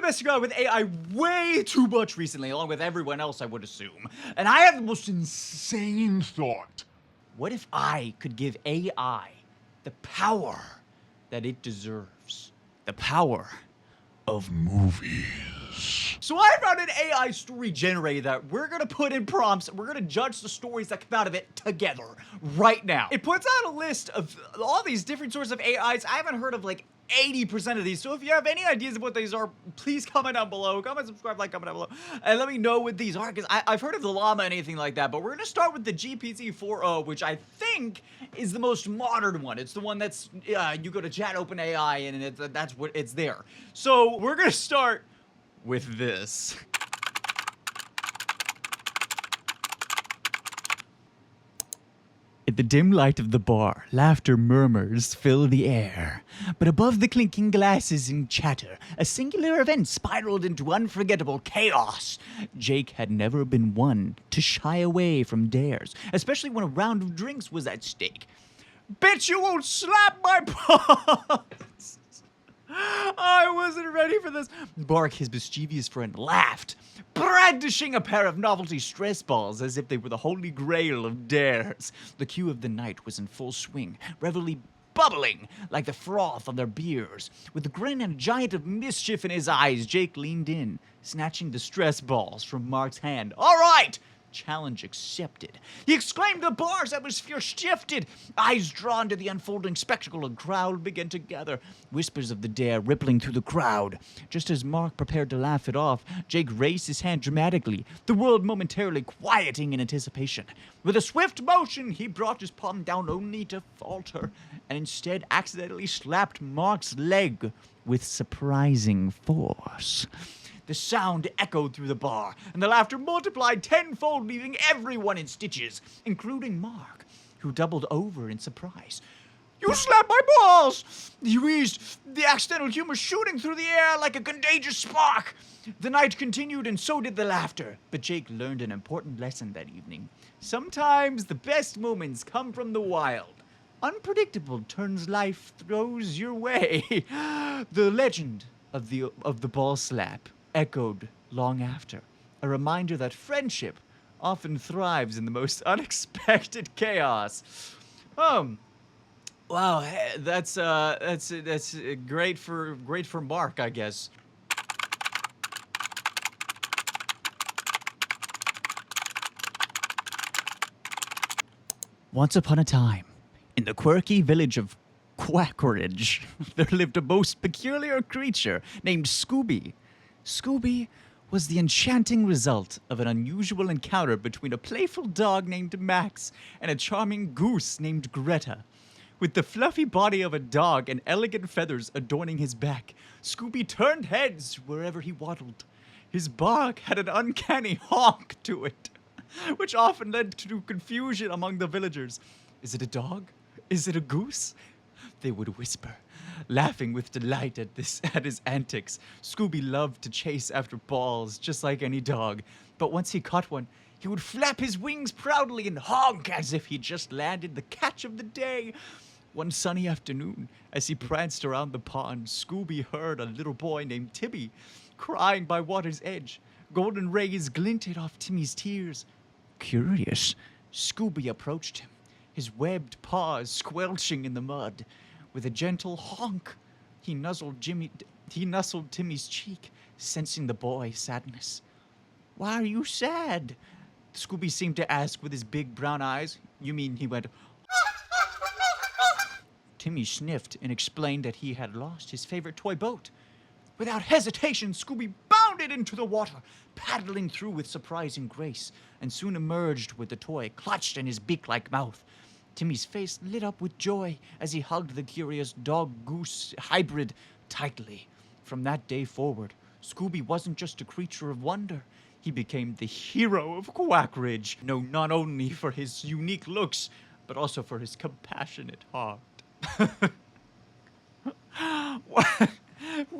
messing around with AI way too much recently, along with everyone else, I would assume. And I have the most insane thought. What if I could give AI the power that it deserves? The power of movies. So I found an AI story generator that we're gonna put in prompts, and we're gonna judge the stories that come out of it together right now. It puts out a list of all these different sorts of AIs. I haven't heard of like 80% of these, so if you have any ideas of what these are, please comment down below. Comment, subscribe, like, comment down below, and let me know what these are, because I've heard of the llama and anything like that, but we're gonna start with the GPT-4o, which I think is the most modern one. It's the one that's, you go to chat OpenAI, and that's what it's there. So we're gonna start with this. In the dim light of the bar, laughter murmurs fill the air. But above the clinking glasses and chatter, a singular event spiraled into unforgettable chaos. Jake had never been one to shy away from dares, especially when a round of drinks was at stake. Bitch, you won't slap my paws! I wasn't ready for this. Bark, his mischievous friend, laughed, brandishing a pair of novelty stress balls as if they were the holy grail of dares. The cue of the night was in full swing, revelry bubbling like the froth on their beers. With a grin and a giant of mischief in his eyes, Jake leaned in, snatching the stress balls from Mark's hand. All right! Challenge accepted. He exclaimed, the bar's atmosphere shifted. Eyes drawn to the unfolding spectacle, a crowd began to gather. Whispers of the dare rippling through the crowd. Just as Mark prepared to laugh it off, Jake raised his hand dramatically, the world momentarily quieting in anticipation. With a swift motion, he brought his palm down only to falter, and instead accidentally slapped Mark's leg with surprising force. The sound echoed through the bar, and the laughter multiplied tenfold, leaving everyone in stitches, including Mark, who doubled over in surprise. You slapped my balls! He wheezed, the accidental humor shooting through the air like a contagious spark. The night continued, and so did the laughter, but Jake learned an important lesson that evening. Sometimes the best moments come from the wild. Unpredictable turns life throws your way. The legend of the ball slap echoed long after, a reminder that friendship often thrives in the most unexpected chaos. Wow, that's great for Mark, I guess. Once upon a time, in the quirky village of Quackridge, there lived a most peculiar creature named Scooby. Scooby was the enchanting result of an unusual encounter between a playful dog named Max and a charming goose named Greta. With the fluffy body of a dog and elegant feathers adorning his back, Scooby turned heads wherever he waddled. His bark had an uncanny honk to it, which often led to confusion among the villagers. Is it a dog? Is it a goose? They would whisper, laughing with delight at his antics. Scooby loved to chase after balls, just like any dog. But once he caught one, he would flap his wings proudly and honk as if he just landed the catch of the day. One sunny afternoon, as he pranced around the pond, Scooby heard a little boy named Timmy crying by water's edge. Golden rays glinted off Timmy's tears. Curious, Scooby approached him, his webbed paws squelching in the mud. With a gentle honk, he nuzzled Timmy's cheek, sensing the boy's sadness. Why are you sad? Scooby seemed to ask with his big brown eyes. You mean he went... Timmy sniffed and explained that he had lost his favorite toy boat. Without hesitation, Scooby bounded into the water, paddling through with surprising grace, and soon emerged with the toy clutched in his beak-like mouth. Timmy's face lit up with joy as he hugged the curious dog-goose hybrid tightly. From that day forward, Scooby wasn't just a creature of wonder. He became the hero of Quackridge, known not only for his unique looks, but also for his compassionate heart.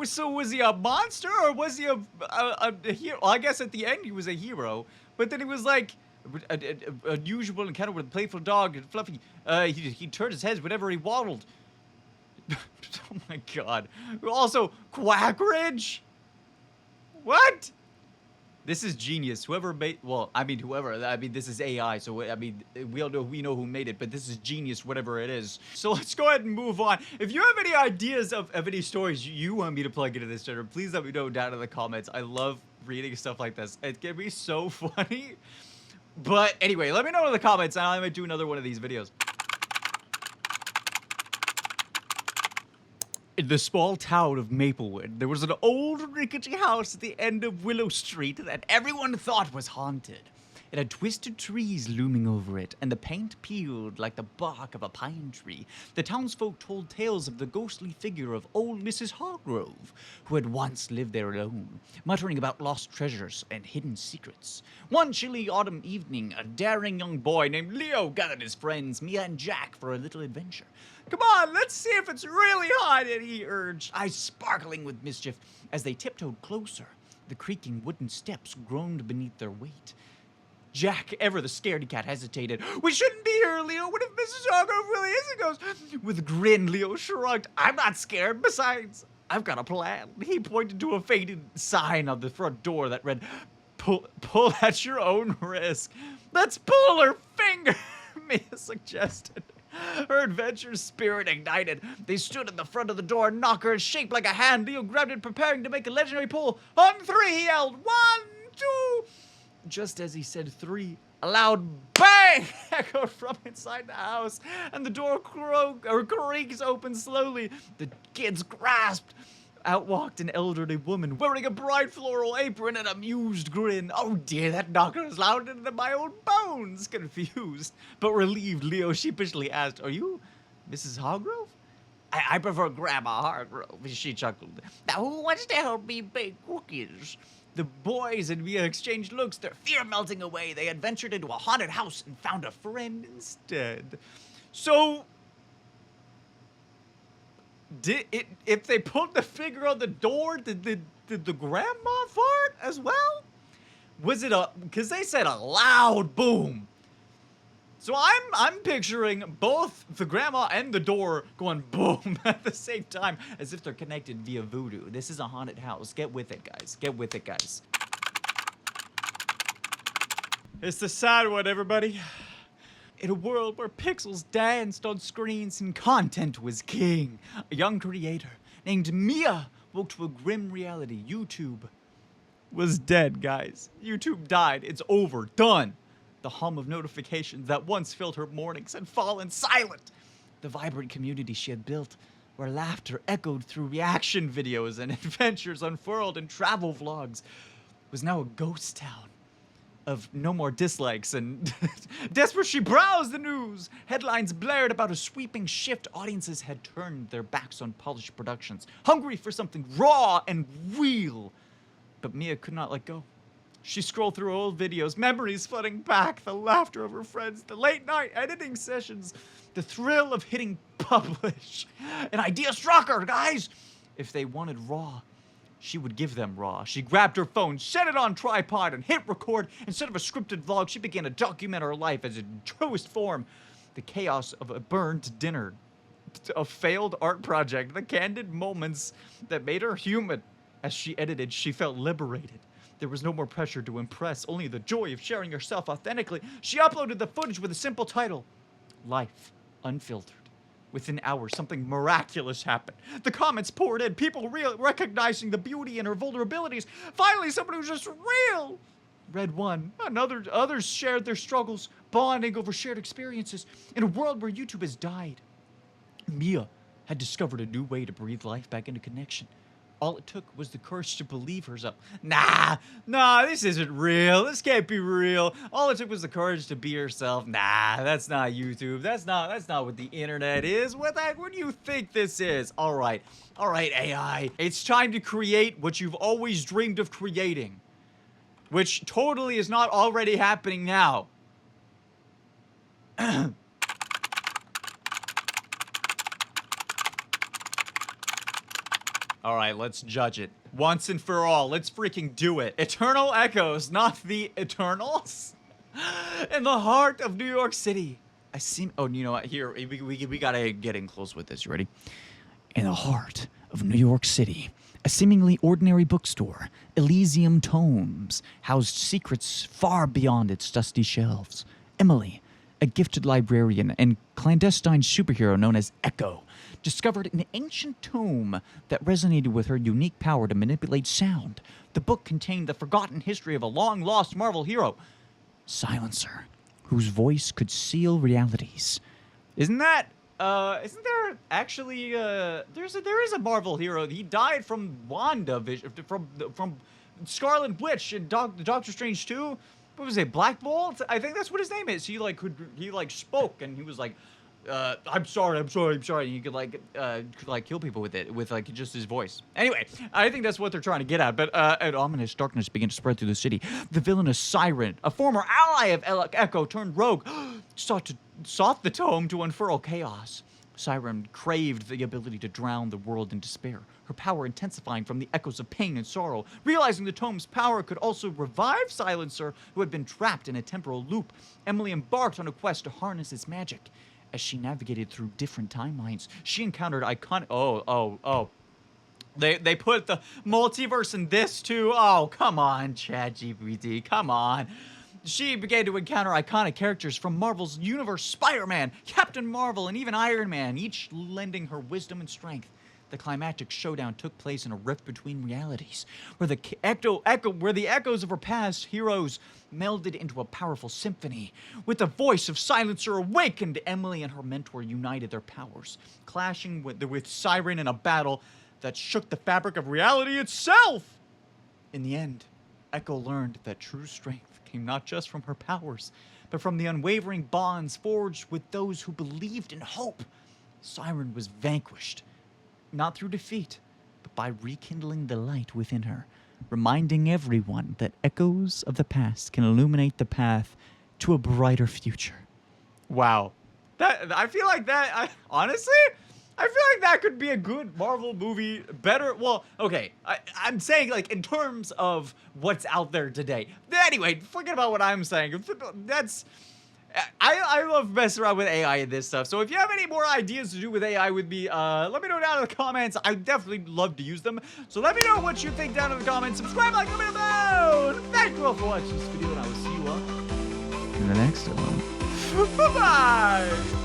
So was he a monster, or was he a hero? I guess at the end he was a hero, but then he was like... A usual encounter with a playful dog and Fluffy. He turned his head whenever he waddled. Oh my god. Also, Quackridge? What? This is genius. Whoever made, well, I mean, whoever, I mean, this is AI, so, I mean, we know who made it, but this is genius, whatever it is. So let's go ahead and move on. If you have any ideas of any stories you want me to plug into this channel, please let me know down in the comments. I love reading stuff like this. It can be so funny. But anyway, let me know in the comments, and I might do another one of these videos. In the small town of Maplewood, there was an old rickety house at the end of Willow Street that everyone thought was haunted. It had twisted trees looming over it, and the paint peeled like the bark of a pine tree. The townsfolk told tales of the ghostly figure of old Mrs. Hargrove, who had once lived there alone, muttering about lost treasures and hidden secrets. One chilly autumn evening, a daring young boy named Leo gathered his friends, Mia and Jack, for a little adventure. "Come on, let's see if it's really haunted," he urged, eyes sparkling with mischief. As they tiptoed closer, the creaking wooden steps groaned beneath their weight. Jack, ever the scaredy cat, hesitated. "We shouldn't be here, Leo. What if Mrs. Hargrove really is a ghost?" With a grin, Leo shrugged. "I'm not scared. Besides, I've got a plan." He pointed to a faded sign on the front door that read, Pull at your own risk." "Let's pull her finger," Mia suggested. Her adventurous spirit ignited. They stood at the front of the door, knocker shaped like a hand. Leo grabbed it, preparing to make a legendary pull. "On three," he yelled. "1, 2. Just as he said 3, a loud bang echoed from inside the house, and the door creaks open slowly. The kids grasped. Out walked an elderly woman wearing a bright floral apron and an amused grin. "Oh dear, that knocker is louder than my own bones." Confused but relieved, Leo sheepishly asked, "Are you Mrs. Hargrove?" I prefer Grandma Hargrove," she chuckled. "Now who wants to help me bake cookies?" The boys and Mia exchanged looks, their fear melting away. They adventured into a haunted house and found a friend instead. So, if they pulled the finger on the door, did the grandma fart as well? Was it because they said a loud boom. So I'm picturing both the grandma and the door going boom at the same time, as if they're connected via voodoo. This is a haunted house. Get with it, guys. Get with it, guys. It's the sad one, everybody. In a world where pixels danced on screens and content was king, a young creator named Mia woke to a grim reality. YouTube was dead, guys. YouTube died. It's over. Done. The hum of notifications that once filled her mornings had fallen silent. The vibrant community she had built, where laughter echoed through reaction videos and adventures unfurled in travel vlogs, was now a ghost town of no more dislikes. And desperate, she browsed the news. Headlines blared about a sweeping shift. Audiences had turned their backs on polished productions, hungry for something raw and real. But Mia could not let go. She scrolled through old videos, memories flooding back, the laughter of her friends, the late-night editing sessions, the thrill of hitting publish. An idea struck her, guys. If they wanted raw, she would give them raw. She grabbed her phone, set it on tripod, and hit record. Instead of a scripted vlog, she began to document her life as in truest form. The chaos of a burned dinner, a failed art project, the candid moments that made her human. As she edited, she felt liberated. There was no more pressure to impress, only the joy of sharing herself authentically. She uploaded the footage with a simple title, Life Unfiltered. Within hours, something miraculous happened. The comments poured in, people recognizing the beauty in her vulnerabilities. Finally, someone who's just real. Read one, others shared their struggles, bonding over shared experiences. In a world where YouTube has died, Mia had discovered a new way to breathe life back into connection. All it took was the courage to believe herself. Nah, this isn't real. This can't be real. All it took was the courage to be herself. Nah, that's not YouTube. That's not what the internet is. What do you think this is? All right, AI. It's time to create what you've always dreamed of creating, which totally is not already happening now. All right, let's judge it. Once and for all, let's freaking do it. Eternal echoes, not the Eternals. In the heart of New York City. Oh, you know what? Here, we gotta get in close with this. You ready? In the heart of New York City, A seemingly ordinary bookstore, Elysium Tomes, housed secrets far beyond its dusty shelves. Emily, a gifted librarian and clandestine superhero known as Echo, discovered an ancient tome that resonated with her unique power to manipulate sound. The book contained the forgotten history of a long-lost Marvel hero, Silencer, whose voice could seal realities. Isn't there actually, there is a Marvel hero. He died from WandaVision, from Scarlet Witch and Doctor Strange 2. What was it, Black Bolt? I think that's what his name is. He spoke and he was like, I'm sorry. And he could kill people with it, with like just his voice. Anyway, I think that's what they're trying to get at. But an ominous darkness began to spread through the city. The villainous Siren, a former ally of Echo turned rogue, sought the tome to unfurl chaos. Siren craved the ability to drown the world in despair, her power intensifying from the echoes of pain and sorrow. Realizing the tome's power could also revive Silencer, who had been trapped in a temporal loop, Emily embarked on a quest to harness its magic. As she navigated through different timelines, she encountered iconic... They put the multiverse in this too? Oh, come on, ChatGPT, come on. She began to encounter iconic characters from Marvel's universe, Spider-Man, Captain Marvel, and even Iron Man, each lending her wisdom and strength. The climactic showdown took place in a rift between realities, where the echoes of her past heroes melded into a powerful symphony. With the voice of Silencer awakened, Emily and her mentor united their powers, clashing with Siren in a battle that shook the fabric of reality itself. In the end, Echo learned that true strength came not just from her powers, but from the unwavering bonds forged with those who believed in hope. Siren was vanquished, not through defeat, but by rekindling the light within her, reminding everyone that echoes of the past can illuminate the path to a brighter future. Wow. Honestly, I feel like that could be a good Marvel movie. Better, well, okay, I'm saying, like, in terms of what's out there today. Anyway, forget about what I'm saying. I love messing around with AI and this stuff. So if you have any more ideas to do with AI with me, let me know down in the comments. I definitely love to use them. So let me know what you think down in the comments. Subscribe, like, comment below. Thank you all for watching this video, and I will see you all in the next one. Bye-bye.